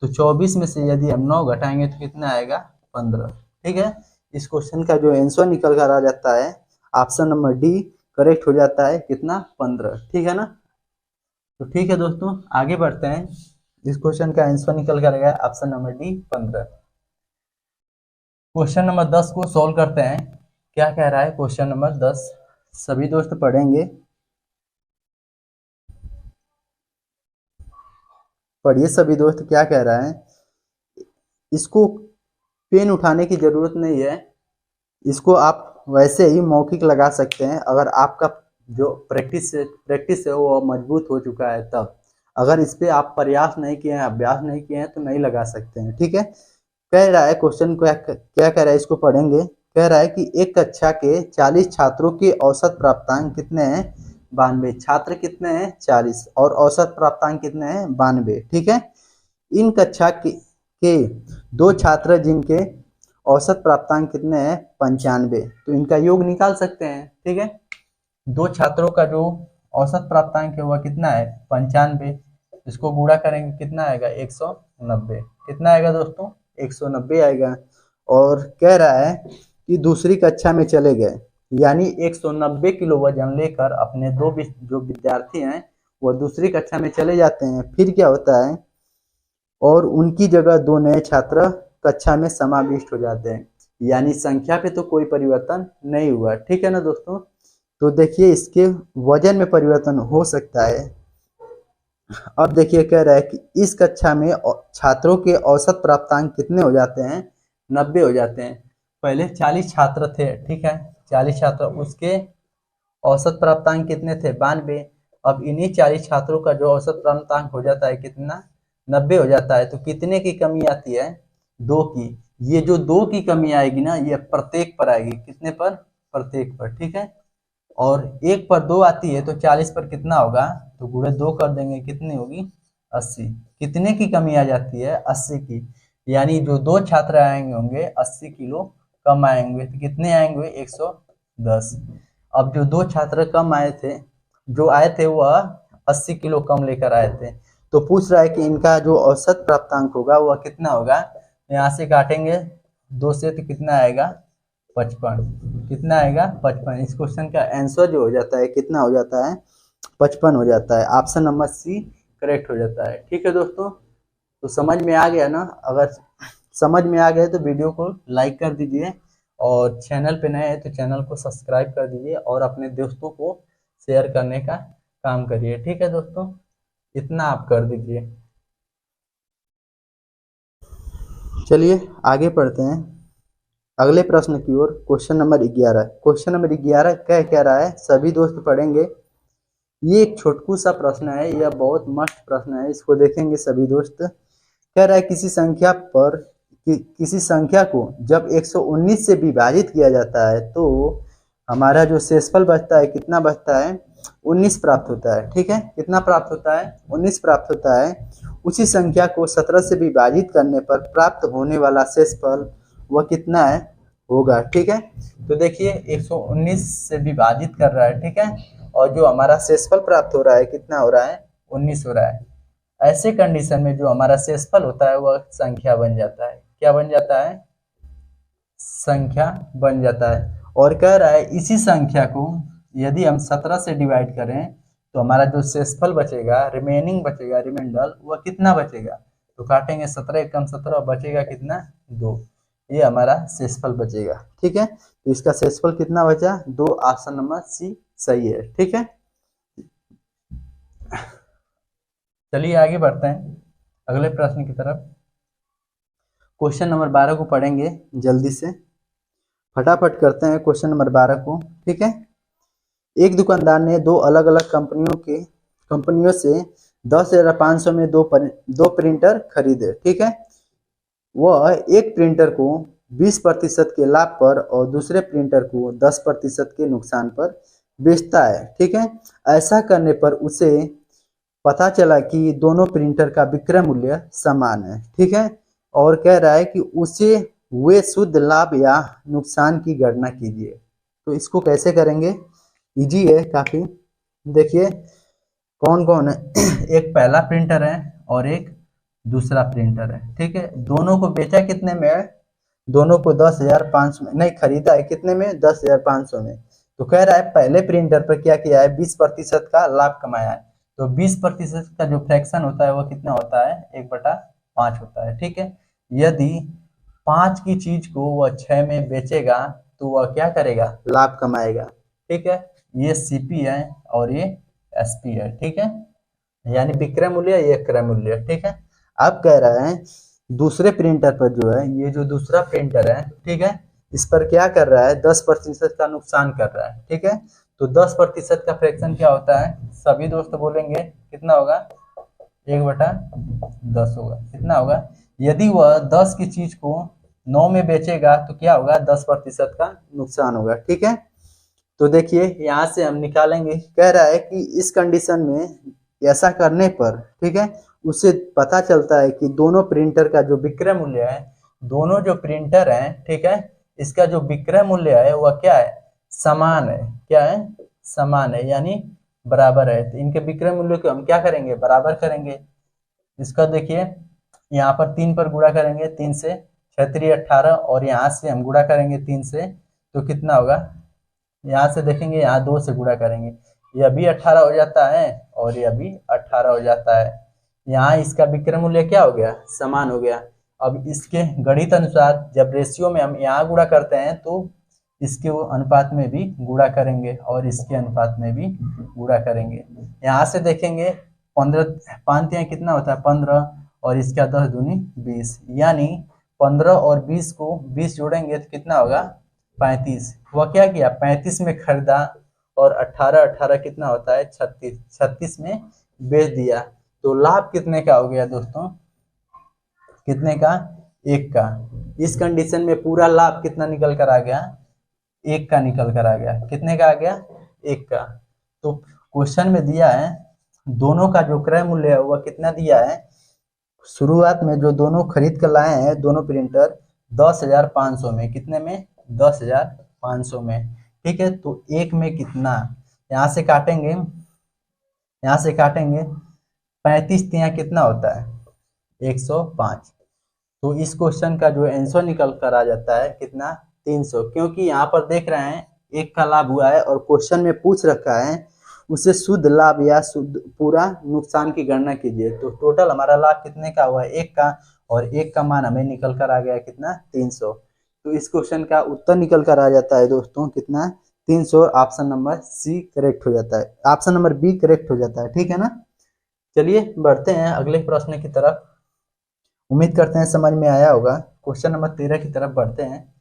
तो 24 में से यदि हम 9 घटाएंगे तो कितना आएगा 15। ठीक है, इस क्वेश्चन का जो आंसर निकल कर आ जाता है ऑप्शन नंबर डी करेक्ट हो जाता है, कितना 15। ठीक है ना। तो ठीक है दोस्तों, आगे बढ़ते हैं। इस क्वेश्चन का आंसर निकल कर गया option number D 15। Question number 10 को सॉल्व करते हैं। क्या कह रहा है क्वेश्चन नंबर 10, सभी दोस्त पढ़ेंगे। पढ़िए सभी दोस्त क्या कह रहा है। इसको पेन उठाने की जरूरत नहीं है, इसको आप वैसे ही मौखिक लगा सकते हैं अगर आपका जो प्रैक्टिस है वो मजबूत हो चुका है तब। अगर इस पे आप प्रयास नहीं किए हैं, अभ्यास नहीं किए हैं तो नहीं लगा सकते हैं। ठीक है, कह रहा है क्वेश्चन को क्या कह रहा है इसको पढ़ेंगे। कह रहा है कि एक कक्षा के 40 छात्रों के औसत प्राप्तांक कितने हैं 92। छात्र कितने हैं 40 और औसत प्राप्तांक कितने हैं 92। ठीक है, इन कक्षा के दो छात्र जिनके औसत प्राप्तांक कितने हैं 95, तो इनका योग निकाल सकते हैं। ठीक है, दो छात्रों का जो औसत प्राप्तांक है वह कितना है 95। इसको गुणा करेंगे कितना आएगा 190। कितना आएगा दोस्तों 190 आएगा। और कह रहा है कि दूसरी कक्षा में चले गए, यानी 190 किलो वजन लेकर अपने जो विद्यार्थी हैं वह दूसरी कक्षा में चले जाते हैं। फिर क्या होता है और उनकी जगह दो नए छात्र कक्षा में समाविष्ट हो जाते हैं, यानी संख्या पे तो कोई परिवर्तन नहीं हुआ। ठीक है ना दोस्तों, तो देखिए इसके वजन में परिवर्तन हो सकता है। अब देखिए कह रहा है कि इस कक्षा में छात्रों के औसत प्राप्तांक कितने हो जाते हैं 90 हो जाते हैं। पहले 40 छात्र थे, ठीक है 40 छात्र, उसके औसत प्राप्तांक कितने थे 92। अब इन्हीं 40 छात्रों का जो औसत प्राप्तांक हो जाता है कितना 90 हो जाता है। तो कितने की कमी आती है 2 की। ये जो 2 की कमी आएगी ना ये प्रत्येक पर आएगी, कितने पर प्रत्येक पर। ठीक है, और 1 पर 2 आती है तो 40 पर कितना होगा तो गुणे 2 कर देंगे, कितनी होगी 80। कितने की कमी आ जाती है 80 की, यानी जो 2 छात्र आएंगे होंगे 80 किलो कम आएंगे, तो कितने आएंगे 110। अब जो 2 छात्र कम आए थे, जो आए थे वह 80 किलो कम लेकर आए थे, तो पूछ रहा है कि इनका जो औसत प्राप्तांक होगा वह कितना होगा। यहाँ से काटेंगे 2 से तो कितना आएगा 55, कितना आएगा 55। इस क्वेश्चन का आंसर जो हो जाता है कितना हो जाता है 55 हो जाता है। ऑप्शन नंबर सी करेक्ट हो जाता है। ठीक है दोस्तों, तो समझ में आ गया ना। अगर समझ में आ गया तो वीडियो को लाइक कर दीजिए, और चैनल पे नए हैं तो चैनल को सब्सक्राइब कर दीजिए, और अपने दोस्तों को शेयर करने का काम करिए। ठीक है दोस्तों, इतना आप कर दीजिए। चलिए आगे पढ़ते हैं अगले प्रश्न की ओर। Question number 11। क्वेश्चन नंबर 11 क्या रहा है, सभी दोस्त पढ़ेंगे। ये एक छोटकू सा प्रश्न है, यह बहुत मस्त प्रश्न है, इसको देखेंगे सभी दोस्त। कह रहा है किसी संख्या को जब 119 से विभाजित किया जाता है तो हमारा जो शेषफल बचता है कितना बचता है 19 प्राप्त होता है। ठीक है, कितना प्राप्त होता है 19 प्राप्त होता है। उसी संख्या को 17 से विभाजित करने पर प्राप्त होने वाला शेषफल वह कितना है होगा। ठीक है, तो देखिए 119 से विभाजित कर रहा है, ठीक है, और जो हमारा शेषफल प्राप्त हो रहा है कितना हो रहा है 19 हो रहा है। ऐसे कंडीशन में जो हमारा शेषफल होता है वह संख्या बन जाता है। क्या बन जाता है, संख्या बन जाता है। और कह रहा है इसी संख्या को यदि हम 17 से डिवाइड करें तो हमारा जो शेषफल बचेगा, रिमेनिंग बचेगा, रिमाइंडर वह कितना बचेगा, तो काटेंगे 17 एकम 17, बचेगा कितना 2, ये हमारा शेषफल बचेगा। ठीक है, तो इसका शेषफल कितना बचा 2, ऑप्शन नंबर सी सही है। ठीक है, चलिए आगे बढ़ते हैं अगले प्रश्न की तरफ। क्वेश्चन नंबर 12 को पढ़ेंगे जल्दी से, फटाफट करते हैं क्वेश्चन नंबर 12 को। ठीक है, एक दुकानदार ने 2 अलग अलग कंपनियों से 10,500 में दो प्रिंटर खरीदे। ठीक है, वह एक प्रिंटर को 20% के लाभ पर और दूसरे प्रिंटर को 10% के नुकसान पर बेचता है। ठीक है, ऐसा करने पर उसे पता चला कि दोनों प्रिंटर का विक्रय मूल्य समान है। ठीक है, और कह रहा है कि उसे हुए शुद्ध लाभ या नुकसान की गणना कीजिए। तो इसको कैसे करेंगे, इजी है काफी। देखिए कौन कौन है एक पहला प्रिंटर है और एक दूसरा प्रिंटर है। ठीक है, दोनों को बेचा कितने में है, दोनों को 10,500 में, नहीं खरीदा है कितने में 10,500 में। तो कह रहा है पहले प्रिंटर पर क्या किया है 20% का लाभ कमाया है, तो 20% का जो फ्रैक्शन होता है वह कितना होता है 1/5 होता है। ठीक है, यदि 5 की चीज को वह 6 में बेचेगा तो वह क्या करेगा लाभ कमाएगा। ठीक है, ये सीपी है और ये एसपी है। ठीक है, यानी विक्रय मूल्य ये क्रय मूल्य। ठीक है, अब कह रहा है दूसरे प्रिंटर पर जो है, ये जो दूसरा प्रिंटर है, ठीक है, इस पर क्या कर रहा है 10% का नुकसान कर रहा है। ठीक है, तो 10% का फ्रैक्शन क्या होता है, सभी दोस्त बोलेंगे कितना होगा 1/10 होगा। कितना होगा, यदि वह 10 की चीज को 9 में बेचेगा तो क्या होगा 10% का नुकसान होगा। ठीक है, तो देखिए यहाँ से हम निकालेंगे। कह रहा है कि इस कंडीशन में ऐसा करने पर, ठीक है, उससे पता चलता है कि दोनों प्रिंटर का जो विक्रय मूल्य है, दोनों जो प्रिंटर हैं, ठीक है, इसका जो विक्रय मूल्य है वह क्या है समान है। क्या है समान है, यानी बराबर है। तो इनके विक्रय मूल्य को हम क्या करेंगे बराबर करेंगे। इसका देखिए यहाँ पर 3 पर गुणा करेंगे, 3 से 6 18, और यहाँ से हम गुणा करेंगे 3 से, तो कितना होगा, यहाँ से देखेंगे यहाँ 2 से गुणा करेंगे, यह भी 18 हो जाता है और यह भी 18 हो जाता है। यहाँ इसका विक्रय मूल्य क्या हो गया समान हो गया। अब इसके गणित अनुसार जब रेशियो में हम यहाँ गुणा करते हैं तो इसके अनुपात में भी गुणा करेंगे और इसके अनुपात में भी गुणा करेंगे। यहाँ से देखेंगे 15 5 कितना होता है 15, और इसका 10 दूनी 20, यानी 15 और 20 को 20 जोड़ेंगे तो कितना होगा 35। वह क्या किया 35 में खरीदा, और 18 कितना होता है 36 में बेच दिया। तो लाभ कितने का हो गया दोस्तों, कितने का 1 का। इस कंडीशन में पूरा लाभ कितना निकल कर आ गया 1 का निकल कर आ गया। कितने का आ गया 1 का। तो क्वेश्चन में दिया है दोनों का जो क्रय मूल्य है वह कितना दिया है, शुरुआत में जो दोनों खरीद कर लाए हैं दोनों प्रिंटर 10,500 में, कितने में 10,500 में। ठीक है, तो एक में कितना, यहाँ से काटेंगे, यहाँ से काटेंगे 35 तिया कितना होता है 105। तो इस क्वेश्चन का जो आंसर निकल कर आ जाता है कितना 300, क्योंकि यहाँ पर देख रहे हैं एक का लाभ हुआ है और क्वेश्चन में पूछ रखा है उसे शुद्ध लाभ या शुद्ध पूरा नुकसान की गणना कीजिए। तो टोटल हमारा लाभ कितने का हुआ है एक का, और एक का मान हमें निकल कर आ गया कितना 300। तो इस क्वेश्चन का उत्तर निकल कर आ जाता है दोस्तों कितना 300। ऑप्शन नंबर सी करेक्ट हो जाता है, ऑप्शन नंबर बी करेक्ट हो जाता है। ठीक है ना, चलिए बढ़ते हैं अगले प्रश्न की तरफ। उम्मीद करते हैं समझ में आया होगा। क्वेश्चन नंबर 13 की तरफ बढ़ते हैं।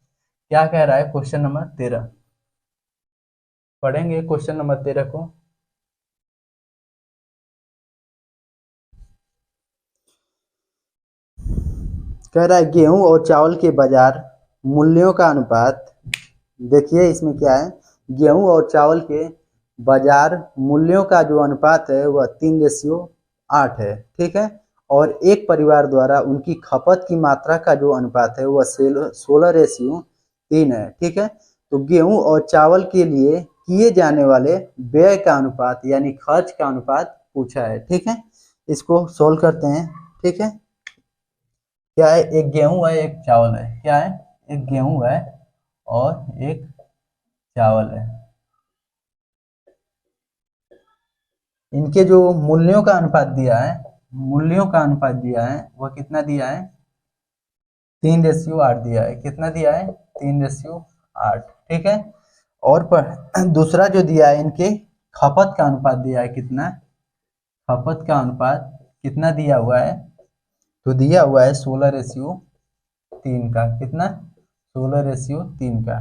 क्या कह रहा है क्वेश्चन नंबर 13, पढ़ेंगे क्वेश्चन नंबर 13 को। कह रहा है गेहूं और चावल के बाजार मूल्यों का अनुपात। देखिए इसमें क्या है, गेहूं और चावल के बाजार मूल्यों का जो अनुपात है वह 3:8 है। ठीक है, और एक परिवार द्वारा उनकी खपत की मात्रा का जो अनुपात है वह 16:3 है। ठीक है, तो गेहूं और चावल के लिए किए जाने वाले व्यय का अनुपात यानी खर्च का अनुपात पूछा है। ठीक है, इसको सोल्व करते हैं। ठीक है, क्या है, एक गेहूं है एक चावल है। क्या है, एक गेहूं है और एक चावल है। इनके जो मूल्यों का अनुपात दिया है, मूल्यों का अनुपात दिया है वह कितना दिया है 3:8 दिया है। कितना दिया है 3:8। ठीक है, और पर दूसरा जो दिया है इनके खपत का अनुपात दिया है कितना, खपत का अनुपात कितना दिया हुआ है, तो दिया हुआ है 16:3 का। कितना 16:3 का।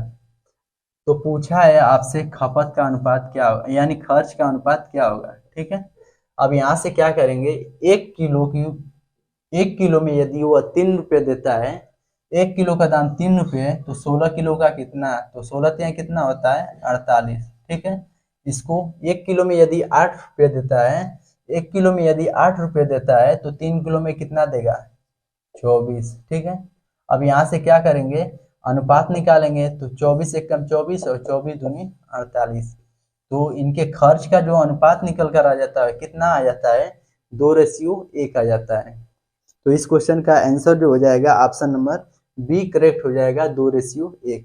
तो पूछा है आपसे खपत का अनुपात क्या होगा यानी खर्च का अनुपात क्या होगा। ठीक है, अब यहाँ से क्या करेंगे, 1 किलो में यदि वो 3 रुपये देता है, 1 किलो का दाम 3 रुपये है, तो 16 किलो का कितना, तो 16 कितना होता है 48। ठीक है, इसको 1 किलो में यदि 8 रुपये देता है, 1 किलो में यदि 8 रुपये देता है तो 3 किलो में कितना देगा 24। ठीक है, अब यहाँ से क्या करेंगे अनुपात निकालेंगे, तो 24 एक कम 24 और 24 दूनी 48। तो इनके खर्च का जो अनुपात निकल कर आ जाता है कितना आ जाता है 2:1 आ जाता है। तो इस क्वेश्चन का आंसर जो हो जाएगा ऑप्शन नंबर बी करेक्ट हो जाएगा 2:1।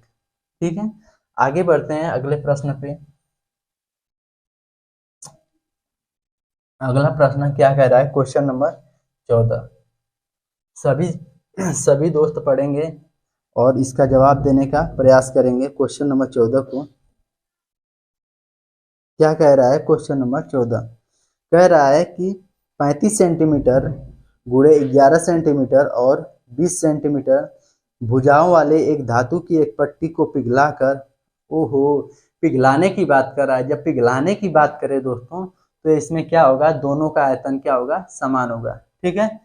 ठीक है, आगे बढ़ते हैं अगले प्रश्न पे। अगला प्रश्न क्या कह रहा है क्वेश्चन नंबर 14। सभी सभी दोस्त पढ़ेंगे और इसका जवाब देने का प्रयास करेंगे। क्वेश्चन नंबर 14 को क्या कह रहा है, क्वेश्चन नंबर 14 कह रहा है कि 35 सेंटीमीटर गुणे 11 सेंटीमीटर और 20 सेंटीमीटर भुजाओं वाले एक धातु की एक पट्टी को पिघलाकर, ओहो पिघलाने की बात कर रहा है। जब पिघलाने की बात करें दोस्तों तो इसमें क्या होगा, दोनों का आयतन क्या होगा समान होगा। ठीक है,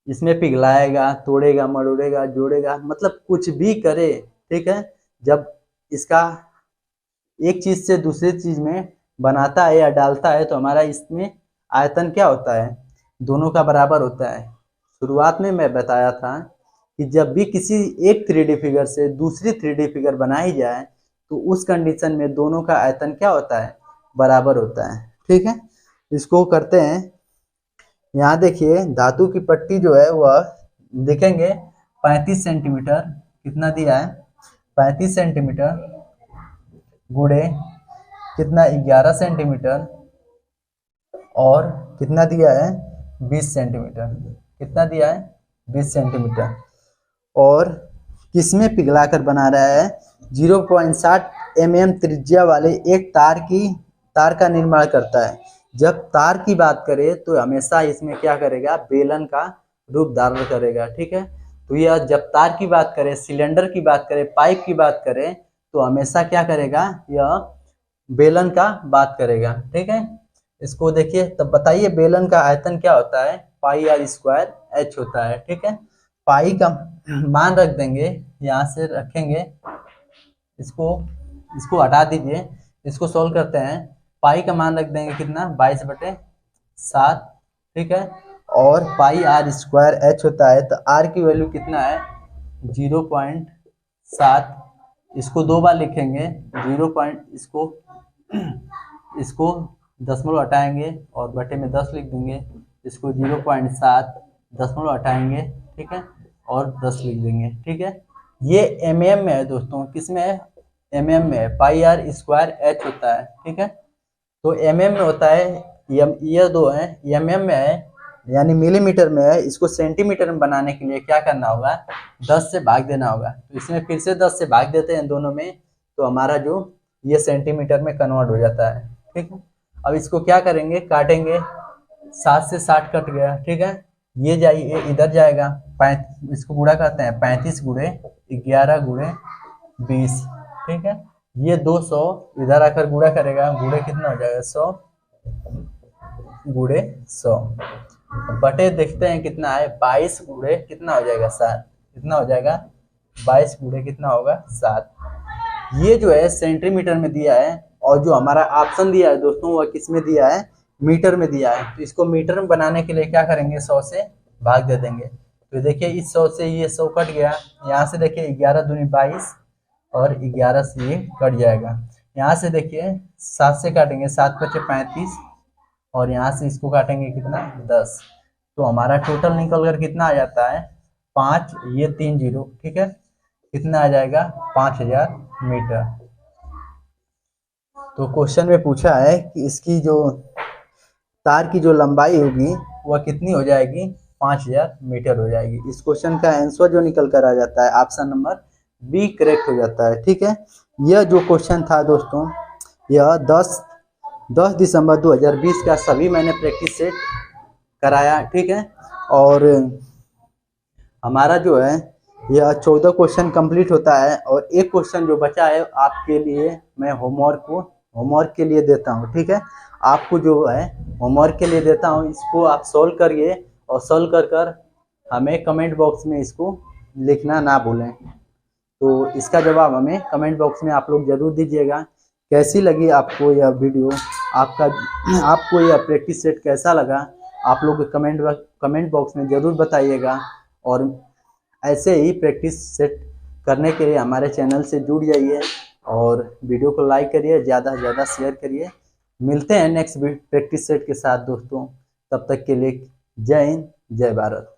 इसमें पिघलाएगा, तोड़ेगा, मरोड़ेगा, जोड़ेगा, मतलब कुछ भी करे। ठीक है, जब इसका एक चीज से दूसरी चीज में बनाता है या डालता है तो हमारा इसमें आयतन क्या होता है दोनों का बराबर होता है। शुरुआत में मैं बताया था कि जब भी किसी एक 3D फिगर से दूसरी 3D फिगर बनाई जाए तो उस कंडीशन में दोनों का आयतन क्या होता है बराबर होता है। ठीक है, इसको करते हैं। यहाँ देखिए धातु की पट्टी जो है वह देखेंगे 35 सेंटीमीटर कितना दिया है 35 सेंटीमीटर गुणे कितना 11 सेंटीमीटर और कितना दिया है 20 सेंटीमीटर। कितना दिया है 20 सेंटीमीटर और किसमें पिघलाकर बना रहा है 0.7 mm त्रिज्या वाले एक तार का निर्माण करता है। जब तार की बात करें तो हमेशा इसमें क्या करेगा बेलन का रूप धारण करेगा। ठीक है, तो यह जब तार की बात करें, सिलेंडर की बात करें, पाइप की बात करें तो हमेशा क्या करेगा यह बेलन का बात करेगा। ठीक है, इसको देखिए तब बताइए बेलन का आयतन क्या होता है पाई आर स्क्वायर एच होता है। ठीक है, पाई का मान रख देंगे, यहाँ से रखेंगे, इसको इसको हटा दीजिए, इसको सोल्व करते हैं। पाई का मान रख देंगे कितना 22/7। ठीक है, और पाई आर स्क्वायर एच होता है तो आर की वैल्यू कितना है 0.7 इसको 2 बार लिखेंगे, 0 पॉइंट इसको दशमलव हटाएंगे और बटे में 10 लिख देंगे, इसको 0.7 दशमलव हटाएंगे, ठीक है, और 10 लिख देंगे, ठीक है। ये mm में है दोस्तों, किस में है, mm में है, पाई आर स्क्वायर एच होता है, ठीक है। तो mm में होता है, ये दो है, mm में है यानी मिलीमीटर में है। इसको सेंटीमीटर में बनाने के लिए क्या करना होगा, 10 से भाग देना होगा। तो इसमें फिर से 10 से भाग देते हैं दोनों में, तो हमारा जो ये सेंटीमीटर में कन्वर्ट हो जाता है, ठीक है। अब इसको क्या करेंगे, काटेंगे, 7 से 60 कट गया, ठीक है। ये जाइए इधर जाएगा, इसको गुणा करते हैं, 35 गुणे 11 गुणे 20, ठीक है। ये 200 इधर आकर गुणा करेगा, गुणे कितना हो जाएगा, 100 गुणे 100, बटे देखते हैं कितना है, 22 गुणे कितना हो जाएगा, 7, कितना हो जाएगा, 22 गुणे कितना होगा, 7। ये जो है सेंटीमीटर में दिया है, और जो हमारा ऑप्शन दिया है दोस्तों वह किस में दिया है, मीटर में दिया है। तो इसको मीटर में बनाने के लिए क्या करेंगे, 100 से भाग दे देंगे। तो देखिए इस 100 से ये 100 कट गया, यहाँ से देखिए 11 दूनी 22 और 11 से ये कट जाएगा। यहाँ से देखिए 7 से काटेंगे, 7 बचे 35 और यहाँ से इसको काटेंगे कितना, 10। तो हमारा टोटल निकल कर कितना आ जाता है, 5, ये 3 0, ठीक है, कितना आ जाएगा, 5000 मीटर। तो क्वेश्चन में पूछा है कि इसकी जो तार की जो लंबाई होगी वह कितनी हो जाएगी, 5000 मीटर हो जाएगी। इस क्वेश्चन का आंसर जो निकल कर आ जाता है ऑप्शन नंबर बी करेक्ट हो जाता है, ठीक है। यह जो क्वेश्चन था दोस्तों, यह 10 दिसंबर 2020 का सभी मैंने प्रैक्टिस सेट कराया, ठीक है। और हमारा जो है यह 14 क्वेश्चन कंप्लीट होता है, और एक क्वेश्चन जो बचा है आपके लिए मैं होमवर्क के लिए देता हूँ, ठीक है। आपको जो है होमवर्क के लिए देता हूँ, इसको आप सॉल्व करिए, और सॉल्व कर हमें कमेंट बॉक्स में इसको लिखना ना भूलें। तो इसका जवाब हमें कमेंट बॉक्स में आप लोग जरूर दीजिएगा। कैसी लगी आपको यह वीडियो, आपको यह प्रैक्टिस सेट कैसा लगा, आप लोग कमेंट बॉक्स में ज़रूर बताइएगा। और ऐसे ही प्रैक्टिस सेट करने के लिए हमारे चैनल से जुड़ जाइए, और वीडियो को लाइक करिए, ज़्यादा से ज़्यादा शेयर करिए। मिलते हैं नेक्स्ट प्रैक्टिस सेट के साथ दोस्तों, तब तक के लिए जय हिंद, जय भारत।